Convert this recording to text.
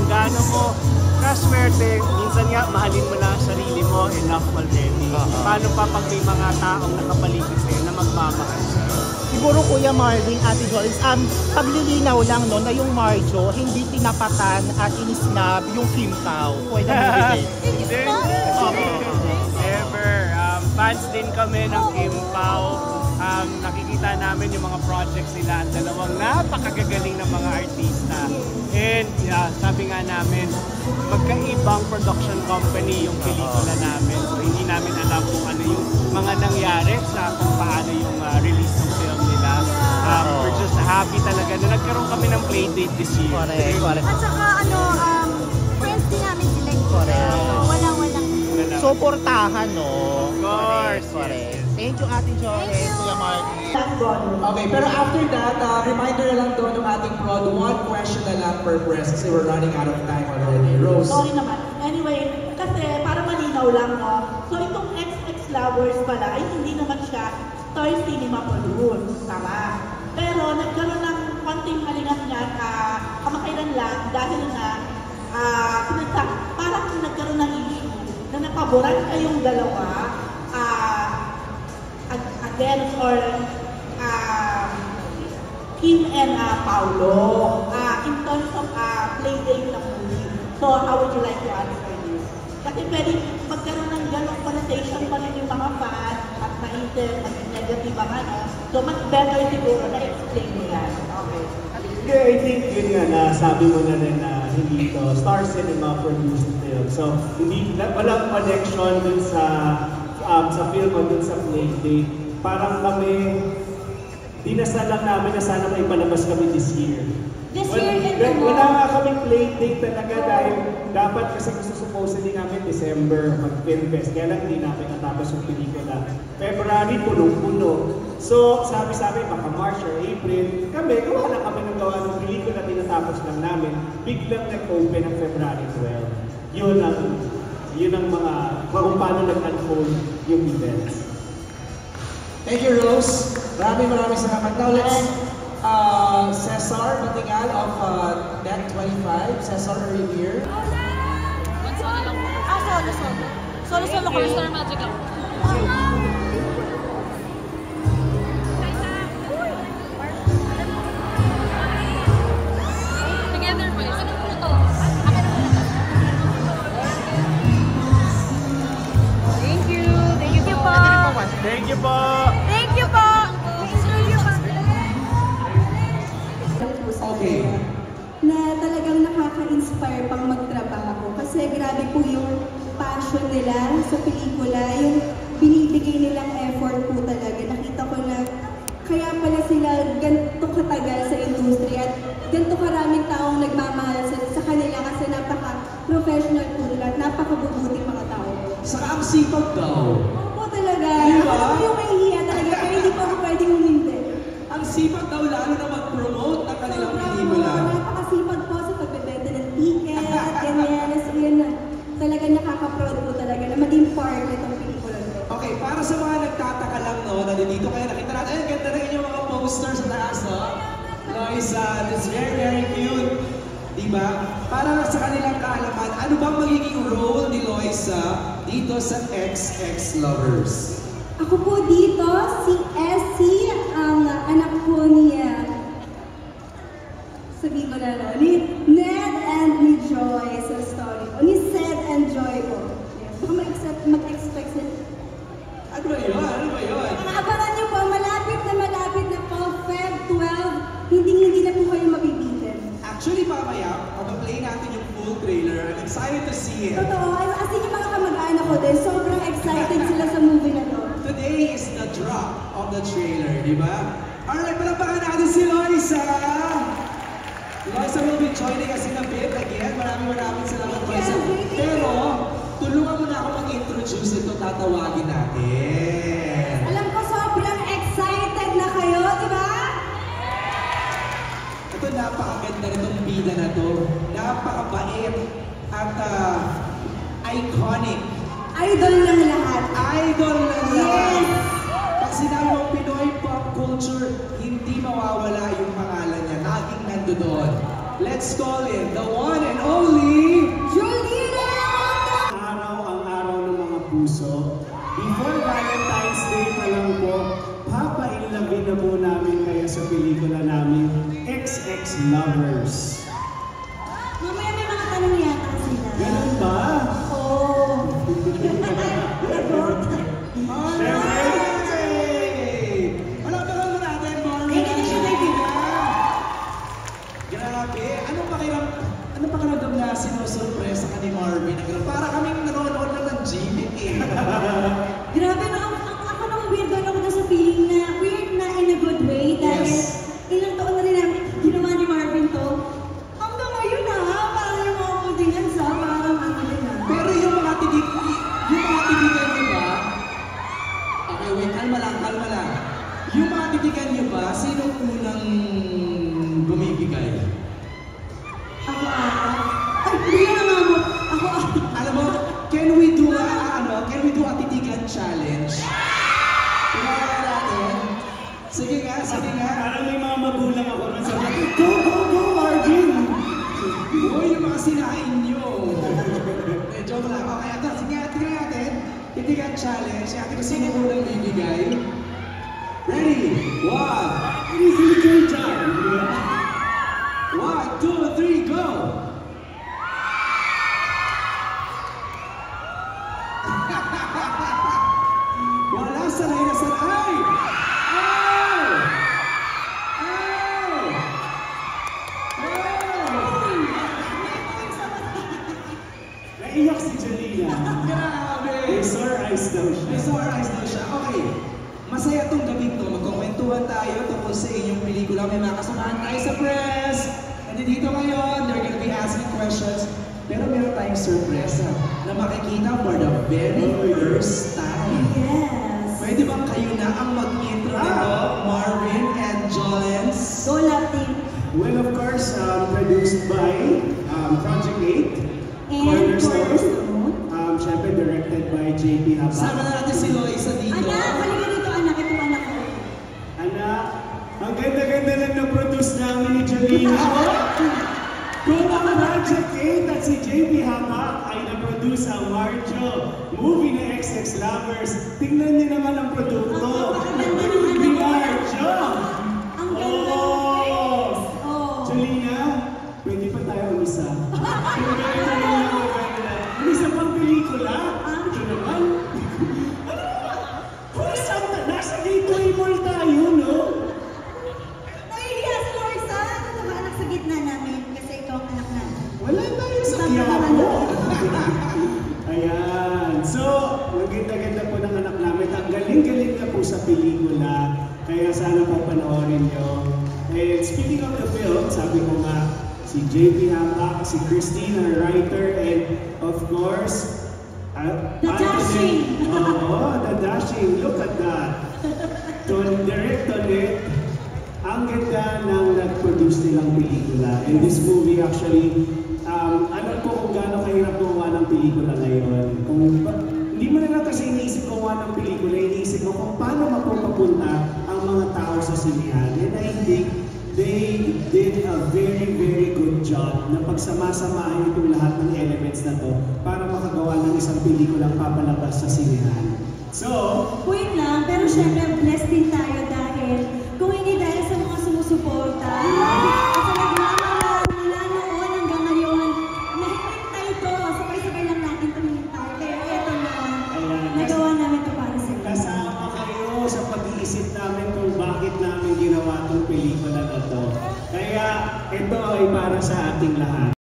gaano mo kaswerte, minsan nga mahalin mo na ang sarili mo, enough already. Paano pa pag may mga taong nakapaligid sa'yo na magmamahal sa'yo? Siguro Kuya Marvin, Ate Joyce, paglilinaw lang no, na yung Marjo hindi tinapatan at inisnab yung Kim Tao. Pwede mo Never. Fans din kami ng Kim Pao. Nakikita namin yung mga projects nila at dalawang napakagagaling na mga artista. And sabi nga namin, magkaibang production company yung pelikula namin. So hindi namin alam kung ano yung mga nangyari sa kung paano yung release ng film nila. We're just happy talaga na nagkaroon kami ng playdate this year. Correct. At saka friends din namin sila. Walang. Suportahan, no? Of course. Correct. Thank you, Ate Joyce, Kuya Marvin. Okay, pero after that, reminder na lang doon ng ating prod, one question na lang per press kasi we're running out of time already. Rose. Sorry naman. Anyway, kasi para malinaw lang, no? So itong XX Lovers pala, ay hindi naman siya Star Cinema produce. Tama. Pero nagkaroon ng konting malingat-ngat kamakailan lang dahil na parang nagkaroon ng issue na napaboran kayong dalawa against or Kim and Paolo in terms of playdate ng movie. So how would you like to answer this? Kasi pwede magkaroon ng gano'ng connotation pa rin yung mga fans at maisip at negative ang So much better siguro na explain mo yan. Okay. Yeah, I think yun nga na sabi mo na rin na hindi ito Star Cinema produced film. So walang connection dun sa film o dun sa playdate. Parang kami, dinasal lang namin na sana may palabas kami this year. Wala nga kaming playdate talaga dahil dapat kasi gusto supposedly namin December mag-film fest. Kaya lang hindi namin natapos yung pelikula. February, punong-puno. So sabi baka March or April, gawa lang kami ng gawa ng pelikula, tinatapos lang namin. Biglang nag-open ang February 12. Yun ang mga, kung paano nag-unfold yung events. Thank you, Rose. Maraming salamat. Now let's Cesar Matigal of Net 25. Cesar, are you here? Solo ko, Star Magic ako. Together, boys. Ano po ito? Thank you po. Thank you po. Okay. Na talagang nakaka-inspire pang magtrabaho kasi grabe po yung passion nila sa pelikula, yung binibigay nilang effort po talaga. Nakita ko na kaya pala sila ganito katagal sa industriya at ganito karaming taong nagmamahal sa kanila kasi napaka-professional po nila at napakabubuting mga tao. Saka ang sipag daw. Opo talaga. Ako po yung mahihiya talaga pero hindi po ako pwedeng humindi. Ang sipag daw lalo na mag-promote ng kanilang pelikula. Napakasipag po sa pagbebenta ng ticket, ganyan. So yun na. Talaga nakaka-proud po talaga na maging part nitong pelikula nito. Okay, para sa mga nagtataka lang, no, na dito kayo nakita natin, ganda rin yung mga posters sa taas, no? Loisa, it's very cute. Diba? Para sa kanilang kaalaman, ano bang magiging role ni Loisa dito sa XX Lovers? Ako po dito, si Essie, ang anak po niya. Sabihin ko na ni Ned and ni Joy sa story ko. Ni Seth and Joy ko. Yes. Baka mag-expect sila. Ano ba yun? Abangan niyo po, malapit na po, Feb 12, hindi na po kayo mabibitin. Actually, mamaya, mag-play natin yung full trailer. I'm excited to see it. Totoo, as in yung mga kamag-anak ko din, sobrang excited sila sa movie na to. Today is the drop of the trailer, di ba? Alright, palapakan natin si Loisa! Loisa will be joining us in a bit again. Maraming salamat, Loisa. Pero, tulungan mo na ako mag-introduce ito, tatawagin natin. Alam ko, sobrang excited na kayo, di ba? Ito, napakaganda nitong bida na to. Napakabait at iconic. Idol ng lahat. Idol ng lahat. Yes! Pag sinabi mong Pinoy pop culture, hindi mawawala yung pangalan niya. Laging nandoon. Let's call in the one and only na po namin kayo sa pelikula namin, XX Lovers. Mamaya may mga tanong yata sila. Ganun ba? Oo. Lagot. Palakpakan mo natin, Marvin. Grabe. Anong pakiramdam na sinusurpresa ka ni Marvin? Para kaming nanonood lang ng gimmick eh. Grabe, no? Ako nang weird ako na sa feeling na weird na in a good way dahil ilang taon na rin namin ginawa ni Marvin to. Hanggang ngayon parang yung mga putingan parang ano din Pero yung mga titigan niyo ba? Okay, wait, kalma lang. Yung mga titigan niyo ba, sino unang bumibigay? Ako ata. Ay, hindi na nga mo. Ako ata. Alam mo, can we do a titigan challenge? Tingnan natin. Sige nga. Parang may mga magulang ako rin sa Go, Marvin! Uy, yung mga sinain niyo. Joke lang. Okay, ito. Sige, tingnan natin. Titigan challenge. Ate ko sino unang bibigay. Ready? 1, 2, 3, go! Wala, sanay na sanay! Naiyak si Jelena. Grabe! May sore eyes daw siya. Okay. Masaya tong gabi to. Magkukwentuhan tayo tungkol sa inyong pelikula. May mga kasamahan tayo sa press. Nandito ngayon. They're gonna be asking questions. Pero meron tayong sorpresa na makikita for the very first time. Yes. Pwede bang kayo na ang mag-intro nito, Marvin and Jolens? Go, love team. Well, of course, produced by Project 8. And Cornerstone. Siyempre, directed by JP Hapa. Sama na natin si Loisa dito. Anak, halika dito anak. Itong anak ko. Anak, ang ganda-ganda lang na-produce namin ni Jolene. Kung ang Project 8 at si JP Hapa ay na-produce ang Marjo, movie na XX Lovers, tingnan niyo naman ang produkto. Ni Marjo! Ang ganda ng face. Jolena, pwede pa tayo umisa. Umisa pang pelikula? Ito naman. Nasa gateway mall tayo, no? Nahihiya si Lorsa. Ano ba anak sa gitna namin? Kasi ikaw ang anak namin. Wala tayo sa Quiapo. Ayan. So, maganda-ganda po ng anak namin. Ang galing-galing na po sa pelikula. Kaya sana po panoorin nyo. And speaking of the film, sabi ko nga, si JP Hapa, si Christine, our writer, and of course, The Dashing! The Dashing. Look at that. Direct on it. Ang ganda ng nag-produce nilang pelikula. And this movie actually, alam ko kung gaano kahirap gumawa ng pelikula ngayon. Hindi mo na lang kasi iniisip gumawa ng pelikula, iniisip mo kung paano mapupunta ang mga tao sa sinihan. And I think they did a very, very good job na pagsama-samahin itong lahat ng elements na to para makagawa ng isang pelikulang papalabas sa sinihan. So, Wait lang, pero syempre blessed din tayo dahil kung hindi dahil sa mga sumusuporta at sa nagmamahal mula noon hanggang ngayon, nahihintay ito, sabay-sabay lang natin tumintay. Kaya eto na, nagawa namin ito para sa inyo. kasama kayo sa pag-iisip namin kung bakit namin ginawa itong pelikula na to. Kaya ito ay para sa ating lahat.